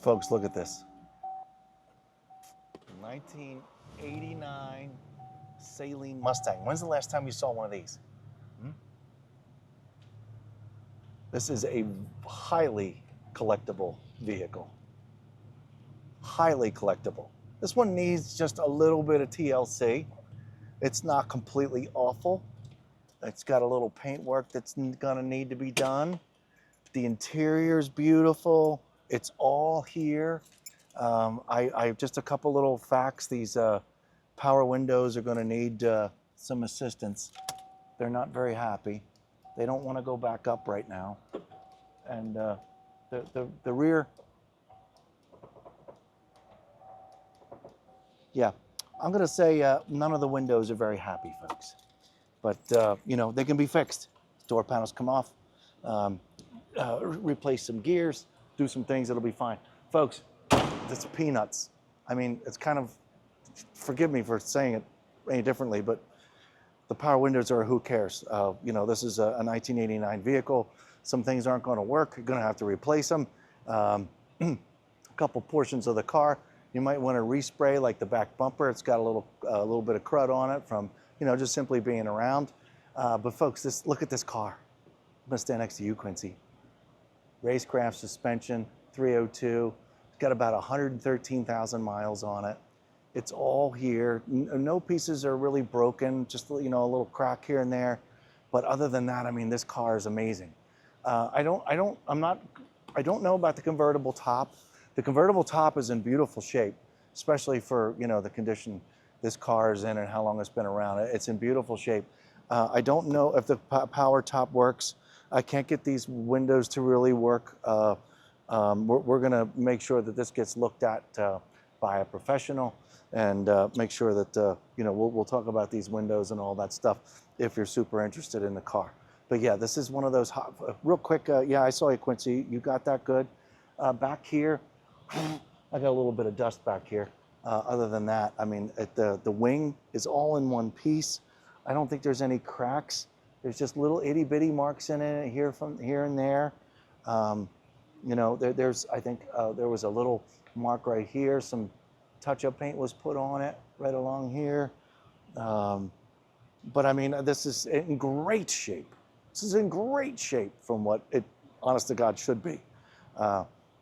Folks, look at this. 1989 Saleen Mustang. When's the last time you saw one of these? This is a highly collectible vehicle. Highly collectible. This one needs just a little bit of TLC. It's not completely awful. It's got a little paint work that's gonna need to be done. The interior's beautiful. It's all here. I just a couple little facts. These power windows are gonna need some assistance. They're not very happy. They don't want to go back up right now. And the rear, yeah, I'm gonna say none of the windows are very happy, folks. But you know, they can be fixed. Door panels come off, replace some gears, do some things, it'll be fine. Folks, it's peanuts. I mean, it's kind of, forgive me for saying it any differently, but the power windows are who cares. You know, this is a 1989 vehicle. Some things aren't going to work. You're going to have to replace them. A couple portions of the car, you might want to respray, like the back bumper. It's got a little bit of crud on it from, you know, just simply being around. But folks, look at this car. I'm going to stand next to you, Quincy. Racecraft suspension, 302. It's got about 113,000 miles on it. It's all here. No pieces are really broken, just, you know, a little crack here and there. But other than that, I mean, this car is amazing. I don't know about the convertible top. The convertible top is in beautiful shape, especially for, you know, the condition this car is in and how long it's been around. It's in beautiful shape. I don't know if the power top works. I can't get these windows to really work. We're gonna make sure that this gets looked at by a professional, and make sure that, you know, we'll talk about these windows and all that stuff if you're super interested in the car. But yeah, this is one of those hot, real quick, yeah, I saw you, Quincy. You got that good. Back here, I got a little bit of dust back here. Other than that, I mean, the wing is all in one piece. I don't think there's any cracks. There's just little itty bitty marks in it here from here and there. You know, there's, I think there was a little mark right here. Some touch-up paint was put on it right along here. But I mean, this is in great shape. This is in great shape from what it, honest to God, should be.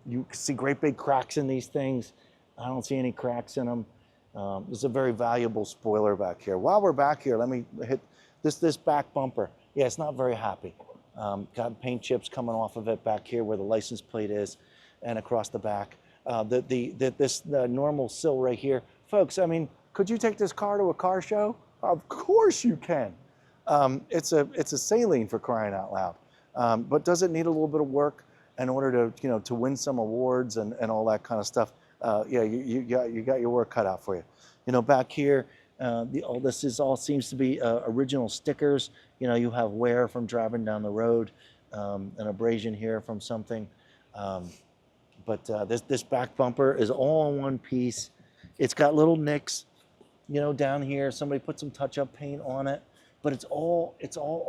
You see great big cracks in these things. I don't see any cracks in them. There's a very valuable spoiler back here. While we're back here, let me hit this back bumper. Yeah, it's not very happy. Got paint chips coming off of it back here where the license plate is and across the back. The normal sill right here. Folks, I mean, could you take this car to a car show? Of course you can. It's a Saleen, for crying out loud. But does it need a little bit of work in order to, you know, to win some awards and all that kind of stuff? Yeah, you got your work cut out for you. You know, back here, all this is all seems to be original stickers. You know, you have wear from driving down the road, an abrasion here from something. But this back bumper is all in one piece. It's got little nicks, you know, down here. Somebody put some touch-up paint on it, but it's all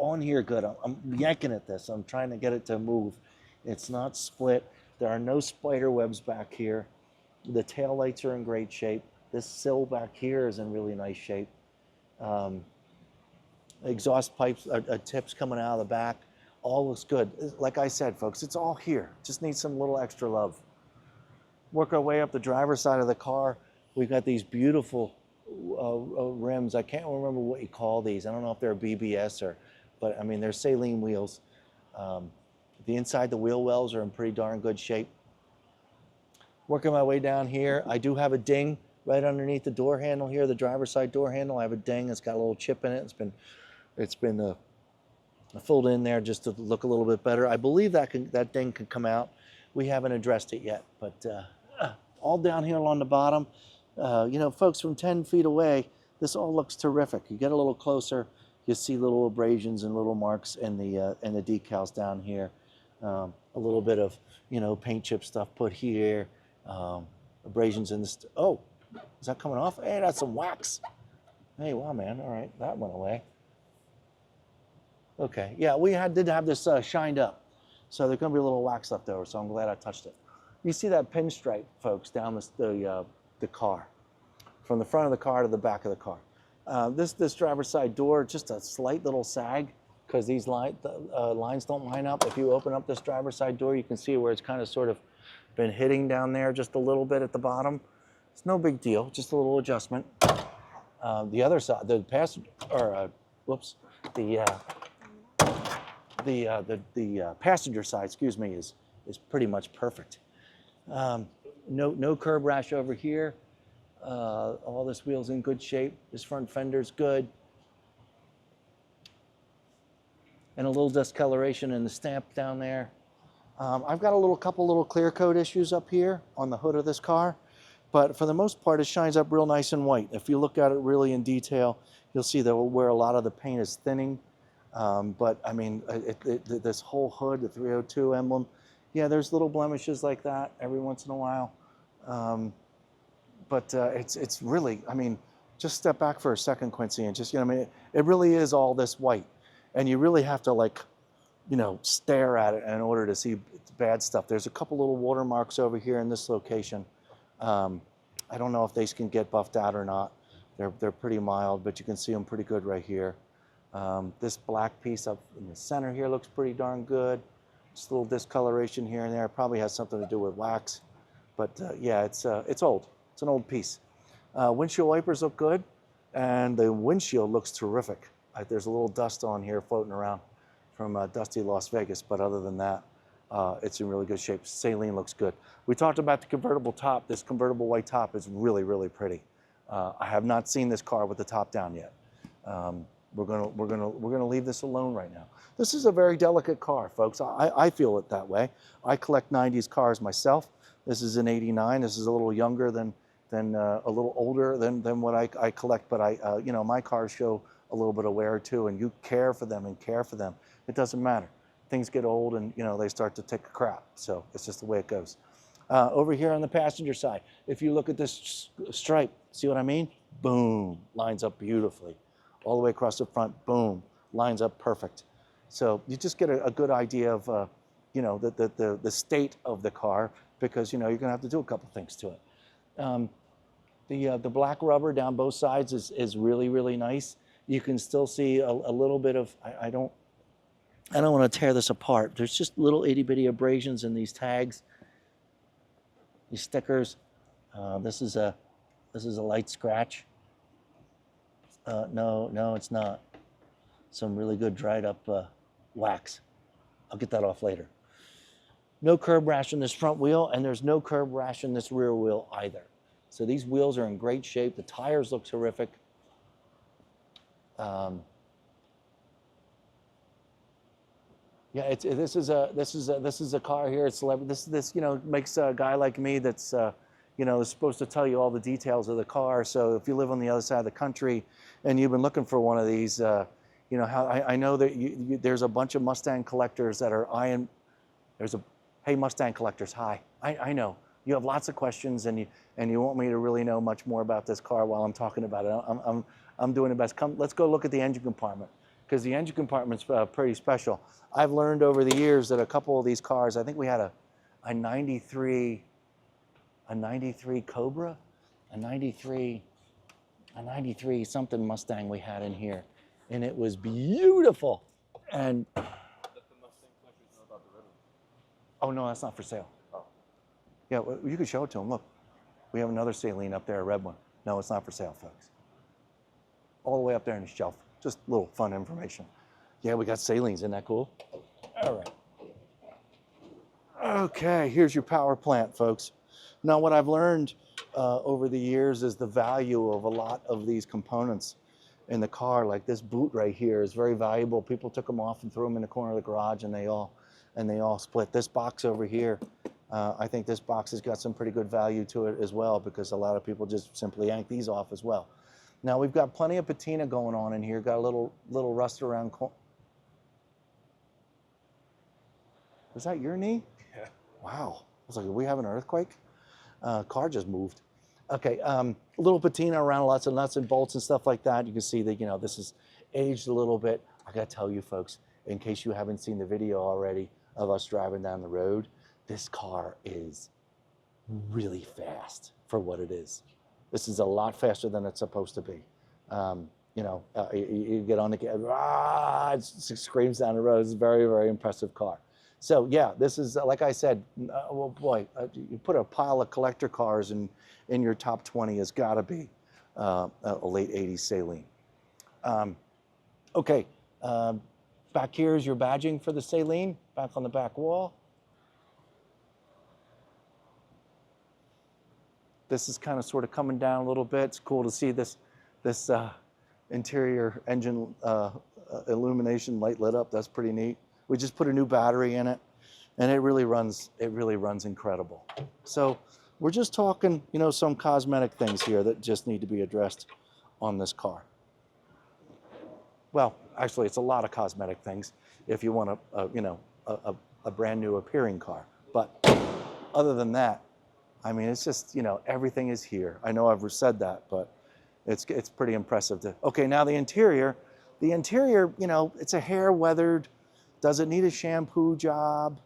on here good. I'm yanking at this. I'm trying to get it to move. It's not split. There are no spider webs back here. The tail lights are in great shape. This sill back here is in really nice shape. Exhaust pipes, tips coming out of the back. All looks good. Like I said, folks, it's all here. Just needs some little extra love. Work our way up the driver's side of the car. We've got these beautiful rims. I can't remember what you call these. I don't know if they're BBS but I mean, they're Saleen wheels. The inside, the wheel wells are in pretty darn good shape. Working my way down here, I do have a ding right underneath the door handle here, the driver's side door handle. I have a ding. It's got a little chip in it. It's been filled in there just to look a little bit better. I believe that ding can come out. We haven't addressed it yet, but all down here along the bottom, you know, folks, from 10 feet away, this all looks terrific. You get a little closer, you see little abrasions and little marks in the decals down here. A little bit of, you know, paint chip stuff put here, abrasions in this. Oh, is that coming off? Hey, that's some wax. Hey, wow, man. All right, that went away. Okay, yeah, we did have this shined up, so there's going to be a little wax left over, so I'm glad I touched it. You see that pinstripe, folks, down the car, from the front of the car to the back of the car. This driver's side door, just a slight little sag because these lines don't line up. If you open up this driver's side door, you can see where it's kind of sort of been hitting down there just a little bit at the bottom. It's no big deal, just a little adjustment. The other side, the passenger, or whoops, the passenger side, excuse me, is pretty much perfect. No curb rash over here. All this wheel's in good shape. This front fender's good. And a little discoloration in the stamp down there. I've got a couple little clear coat issues up here on the hood of this car, but for the most part, it shines up real nice and white. If you look at it really in detail, you'll see that where a lot of the paint is thinning. But I mean, this whole hood, the 302 emblem, yeah, there's little blemishes like that every once in a while. But it's really, I mean, just step back for a second, Quincy, and just, I mean, it really is all this white. And you really have to, like, stare at it in order to see bad stuff. There's a couple little watermarks over here in this location. I don't know if they can get buffed out or not. They're pretty mild, but you can see them pretty good right here. This black piece up in the center here looks pretty darn good. Just a little discoloration here and there. Probably has something to do with wax. But yeah, it's old. It's an old piece. Windshield wipers look good, and the windshield looks terrific. There's a little dust on here floating around from dusty Las Vegas, but other than that, it's in really good shape. Saleen looks good. We talked about the convertible top. This convertible white top is really, really pretty. I have not seen this car with the top down yet. We're gonna leave this alone right now. This is a very delicate car, folks. I feel it that way. I collect 90s cars myself. This is an 89. This is a little younger than a little older than what I collect, but my cars show a little bit of wear too, and you care for them and care for them. It doesn't matter. Things get old and they start to take a crap. So it's just the way it goes. Over here on the passenger side, if you look at this stripe, see what I mean? Boom, lines up beautifully. All the way across the front, boom, lines up perfect. So you just get a good idea of the state of the car, because you're gonna have to do a couple things to it. The black rubber down both sides is really, really nice. You can still see a little bit of, I don't want to tear this apart. There's just little itty bitty abrasions in these tags, these stickers. This is a light scratch. No, it's not. Some really good dried up wax. I'll get that off later. No curb rash in this front wheel, and there's no curb rash in this rear wheel either. So these wheels are in great shape. The tires look terrific. Yeah, this is a car here. It's this makes a guy like me that's is supposed to tell you all the details of the car. So if you live on the other side of the country and you've been looking for one of these, how I know that there's a bunch of Mustang collectors that are eyeing. Hey, Mustang collectors, hi. I know you have lots of questions and you want me to really know much more about this car while I'm talking about it. I'm doing the best. Come, let's go look at the engine compartment, because the engine compartment's pretty special. I've learned over the years that a couple of these cars, I think we had a 93 Cobra, a 93 something Mustang we had in here, and it was beautiful. And let the Mustang collectors know about the ribbon. Oh no, that's not for sale. Oh, yeah, well, you can show it to them. Look, we have another Saleen up there, a red one. No, it's not for sale, folks. All the way up there on the shelf. Just a little fun information. Yeah, we got Saleens. Isn't that cool? All right. Okay, here's your power plant, folks. Now, what I've learned over the years is the value of a lot of these components in the car. Like this boot right here is very valuable. People took them off and threw them in the corner of the garage, and they all split. This box over here, I think this box has got some pretty good value to it as well, because a lot of people just simply yank these off as well. Now we've got plenty of patina going on in here. Got a little rust around. Was that your knee? Yeah. Wow. I was like, are we having an earthquake? Car just moved. Okay. A little patina around lots of nuts and bolts and stuff like that. You can see that this is aged a little bit. I got to tell you, folks, in case you haven't seen the video already of us driving down the road, this car is really fast for what it is. This is a lot faster than it's supposed to be. You know, you get on the, it screams down the road. It's a very, very impressive car. So yeah, this is, like I said, well, boy, you put a pile of collector cars in your top 20 has got to be a late 80s Saleen. Okay, back here is your badging for the Saleen, back on the back wall. This is kind of sort of coming down a little bit. It's cool to see this interior engine illumination light lit up. That's pretty neat. We just put a new battery in it, and it really runs incredible. So we're just talking, you know, some cosmetic things here that just need to be addressed on this car. Well, actually, it's a lot of cosmetic things if you want a brand new appearing car. But other than that, I mean, it's just, you know, everything is here. I know I've said that, but it's pretty impressive. Okay, now the interior, you know, it's a hair weathered. Does it need a shampoo job?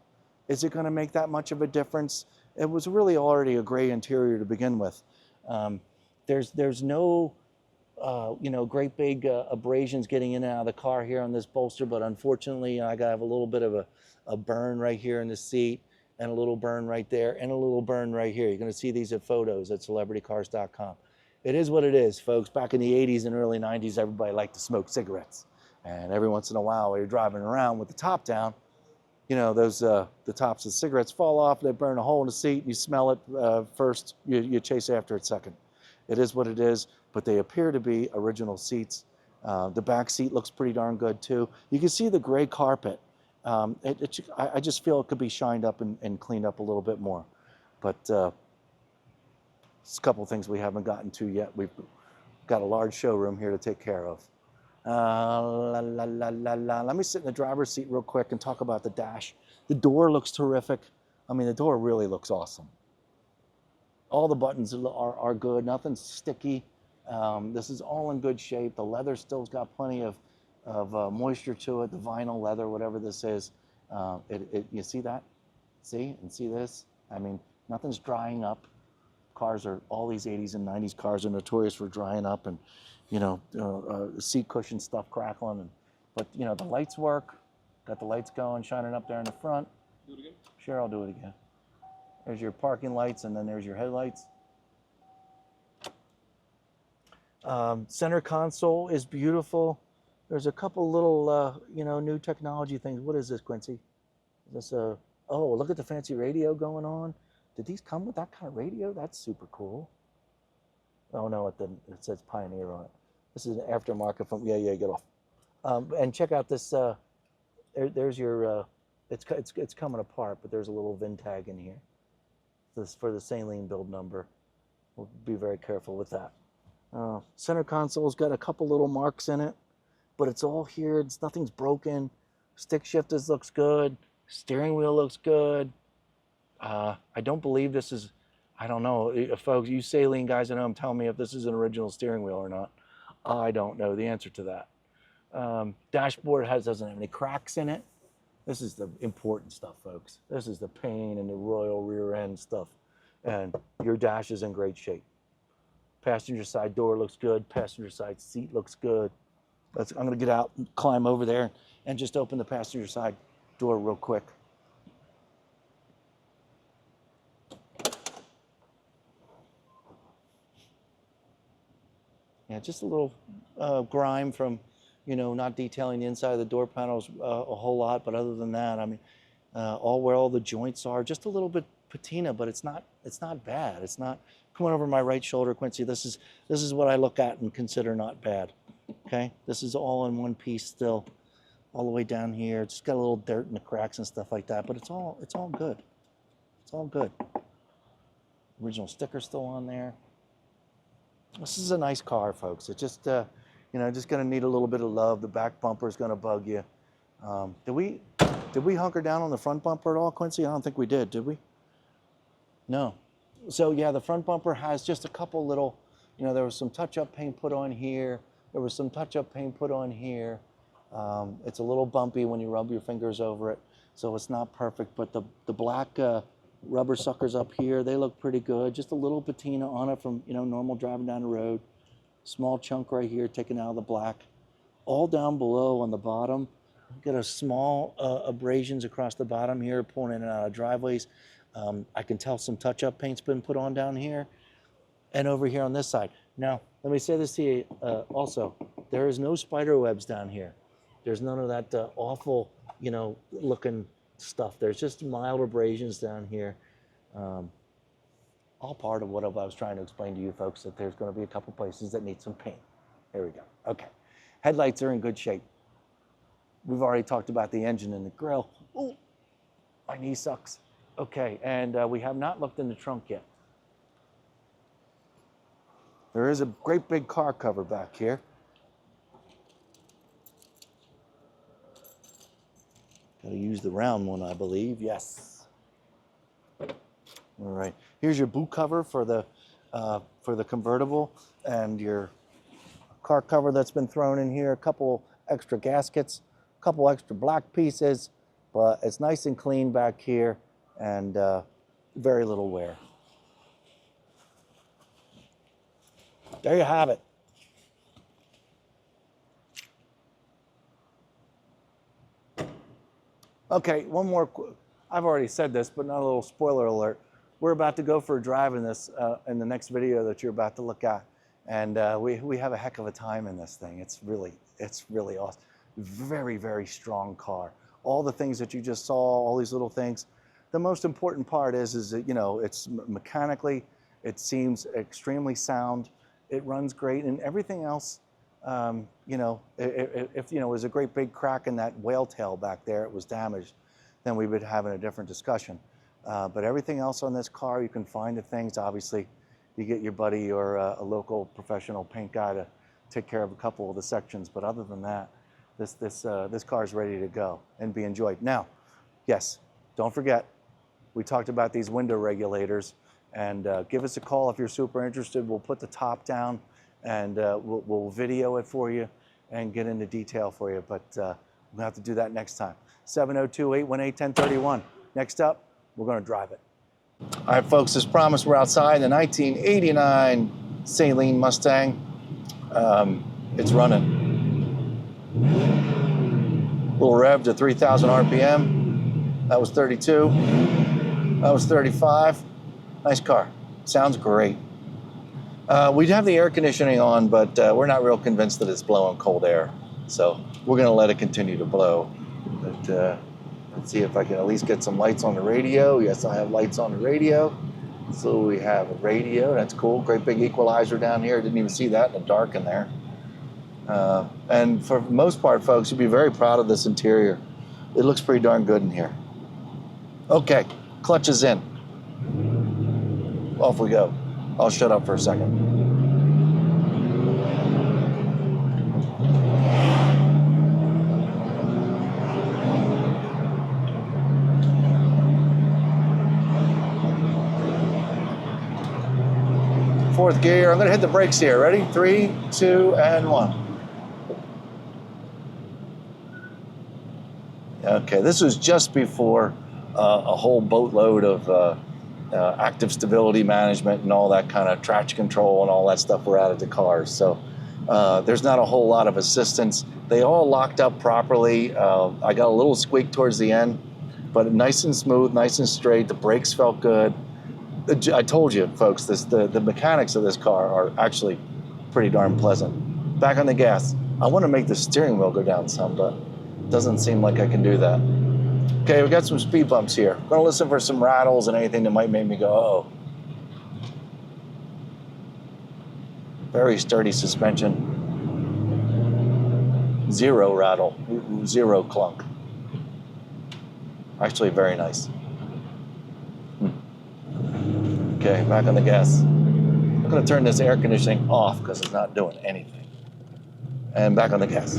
Is it going to make that much of a difference? It was really already a gray interior to begin with. There's no, you know, great big abrasions getting in and out of the car here on this bolster, but unfortunately, I have a little bit of a burn right here in the seat, and a little burn right there, and a little burn right here. You're going to see these at photos at celebritycars.com. It is what it is, folks. Back in the 80s and early 90s, everybody liked to smoke cigarettes. And every once in a while, while you're driving around with the top down, you know, those the tops of the cigarettes fall off, they burn a hole in the seat, you smell it first, you chase after it second. It is what it is, but they appear to be original seats. The back seat looks pretty darn good, too. You can see the gray carpet. I just feel it could be shined up and cleaned up a little bit more. But it's a couple of things we haven't gotten to yet. We've got a large showroom here to take care of. Let me sit in the driver's seat real quick and talk about the dash. The door looks terrific. I mean, the door really looks awesome. All the buttons are good. Nothing's sticky. This is all in good shape. The leather still's got plenty of moisture to it, the vinyl leather, whatever this is. You see that? See? And see this? I mean, nothing's drying up. All these 80s and 90s cars are notorious for drying up and, you know, seat cushion stuff crackling. But, you know, the lights work. Got the lights going, shining up there in the front. Do it again? Sure, I'll do it again. There's your parking lights, and then there's your headlights. Center console is beautiful. There's a couple little, you know, new technology things. What is this, Quincy? Is this oh, look at the fancy radio going on. Did these come with that kind of radio? That's super cool. Oh, no, it didn't. It says Pioneer on it. This is an aftermarket from, yeah, get off. And check out this, there's your, it's coming apart, but there's a little VIN tag in here. This for the Saleen build number. We'll be very careful with that. Center console's got a couple little marks in it, but it's all here. Nothing's broken. Stick shifters looks good. Steering wheel looks good. I don't believe this is, I don't know, folks, you Saleen guys at home, tell me if this is an original steering wheel or not. I don't know the answer to that. Dashboard doesn't have any cracks in it. This is the important stuff, folks. This is the pain and the royal rear end stuff. And your dash is in great shape. Passenger side door looks good. Passenger side seat looks good. I'm going to get out and climb over there and just open the passenger side door real quick. Yeah, just a little grime from, you know, not detailing the inside of the door panels a whole lot. But other than that, I mean, where all the joints are, just a little bit patina, but it's not bad. It's not. Coming over my right shoulder, Quincy, this is what I look at and consider not bad. Okay, this is all in one piece still, all the way down here. It's just got a little dirt in the cracks and stuff like that, but it's all good. It's all good. Original sticker still on there. This is a nice car, folks. It's just, you know, just gonna need a little bit of love. The back bumper is gonna bug you. Did we hunker down on the front bumper at all, Quincy? I don't think we did we? No. So yeah, the front bumper has just a couple little, you know, there was some touch-up paint put on here. There was some touch-up paint put on here. It's a little bumpy when you rub your fingers over it, so it's not perfect. But the black rubber suckers up here. They look pretty good. Just a little patina on it from, you know, normal driving down the road. Small chunk right here taken out of the black. All down below on the bottom. Got a small abrasions across the bottom here, pulling in and out of driveways. I can tell some touch-up paint's been put on down here and over here on this side. Now, let me say this to you also. There is no spider webs down here. There's none of that awful, you know, looking stuff. There's just mild abrasions down here. All part of what I was trying to explain to you folks, that there's going to be a couple places that need some paint. There we go. Okay. Headlights are in good shape. We've already talked about the engine and the grille. Ooh, my knee sucks. Okay, and we have not looked in the trunk yet. There is a great big car cover back here. Gotta use the round one, I believe. Yes. All right. Here's your boot cover for the convertible, and your car cover that's been thrown in here. A couple extra gaskets, a couple extra black pieces, but it's nice and clean back here, and very little wear. There you have it. Okay, one more. I've already said this, but not a little spoiler alert. We're about to go for a drive in this in the next video that you're about to look at, and we have a heck of a time in this thing. It's really awesome. Very, very strong car. All the things that you just saw, all these little things. The most important part is that, you know, it's mechanically, it seems extremely sound. It runs great, and everything else, you know, if you know, there's a great big crack in that whale tail back there, it was damaged, then we would be having a different discussion. But everything else on this car, you can find the things. Obviously, you get your buddy or a local professional paint guy to take care of a couple of the sections. But other than that, this car is ready to go and be enjoyed. Now, yes, don't forget, we talked about these window regulators. And give us a call if you're super interested. We'll put the top down, and we'll video it for you and get into detail for you. But we'll have to do that next time. 702-818-1031. Next up, we're going to drive it. All right, folks, as promised, we're outside the 1989 Saleen Mustang. It's running. Little rev to 3,000 RPM. That was 32. That was 35. Nice car. Sounds great. We'd have the air conditioning on, but we're not real convinced that it's blowing cold air. So we're going to let it continue to blow. But let's see if I can at least get some lights on the radio. Yes, I have lights on the radio. So we have a radio. That's cool. Great big equalizer down here. Didn't even see that in the dark in there. And for the most part, folks, you'll be very proud of this interior. It looks pretty darn good in here. Okay, clutch is in. Off we go. I'll shut up for a second. Fourth gear. I'm going to hit the brakes here. Ready? 3, 2, and 1. Okay, this was just before a whole boatload of active stability management and all that kind of traction control and all that stuff were added to cars. So there's not a whole lot of assistance. They all locked up properly. I got a little squeak towards the end, but nice and smooth, nice and straight. The brakes felt good. I told you, folks, the mechanics of this car are actually pretty darn pleasant. Back on the gas. I want to make the steering wheel go down some, but it doesn't seem like I can do that. Okay, we got some speed bumps here. I'm going to listen for some rattles and anything that might make me go, oh. Very sturdy suspension. Zero rattle, zero clunk. Actually, very nice. Okay, back on the gas. I'm going to turn this air conditioning off because it's not doing anything. And back on the gas.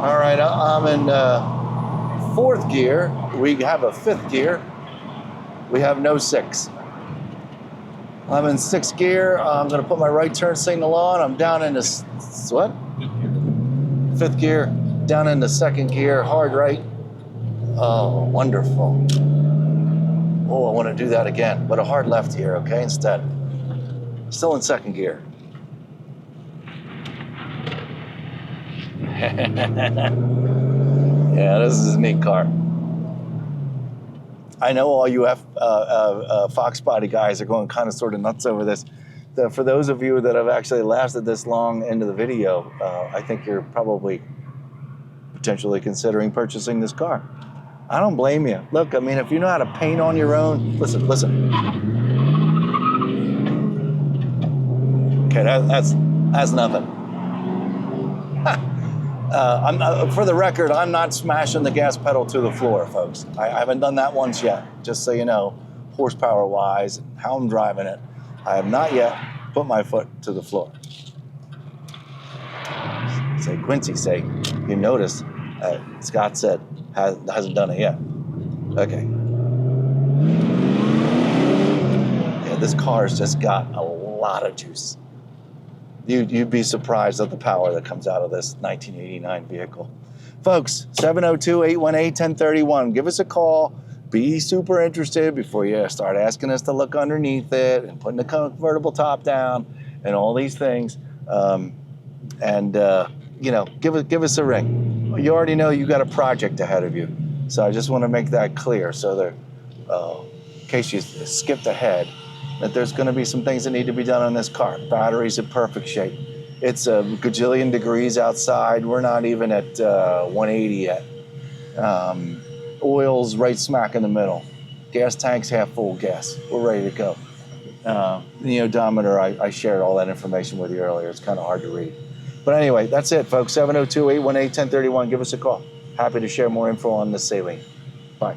All right, I'm in fourth gear. We have a fifth gear. We have no 6. I'm in 6th gear. I'm gonna put my right turn signal on. I'm down into, what? 5th gear, down into 2nd gear, hard right. Oh, wonderful. Oh, I wanna do that again, but a hard left here, okay, instead. Still in 2nd gear. Yeah, this is a neat car. I know all you Fox Body guys are going kind of sort of nuts over this. For those of you that have actually lasted this long into the video, I think you're probably potentially considering purchasing this car. I don't blame you. Look, I mean, if you know how to paint on your own, listen. Okay, that's nothing. For the record, I'm not smashing the gas pedal to the floor, folks. I haven't done that once yet, just so you know, horsepower-wise, how I'm driving it. I have not yet put my foot to the floor. Say, Quincy, you noticed, Scott said, hasn't done it yet. Okay. Yeah, this car's just got a lot of juice. You'd be surprised at the power that comes out of this 1989 vehicle. Folks, 702-818-1031. Give us a call. Be super interested before you start asking us to look underneath it and putting the convertible top down and all these things. You know, give us a ring. You already know you got a project ahead of you. So I just want to make that clear so that in case you skipped ahead, that there's going to be some things that need to be done on this car. Battery's in perfect shape. It's a gajillion degrees outside. We're not even at 180 yet. Oil's right smack in the middle. Gas tank's half full gas. We're ready to go. The odometer, I shared all that information with you earlier. It's kind of hard to read. But anyway, that's it, folks. 702-818-1031. Give us a call. Happy to share more info on this Saleen. Bye.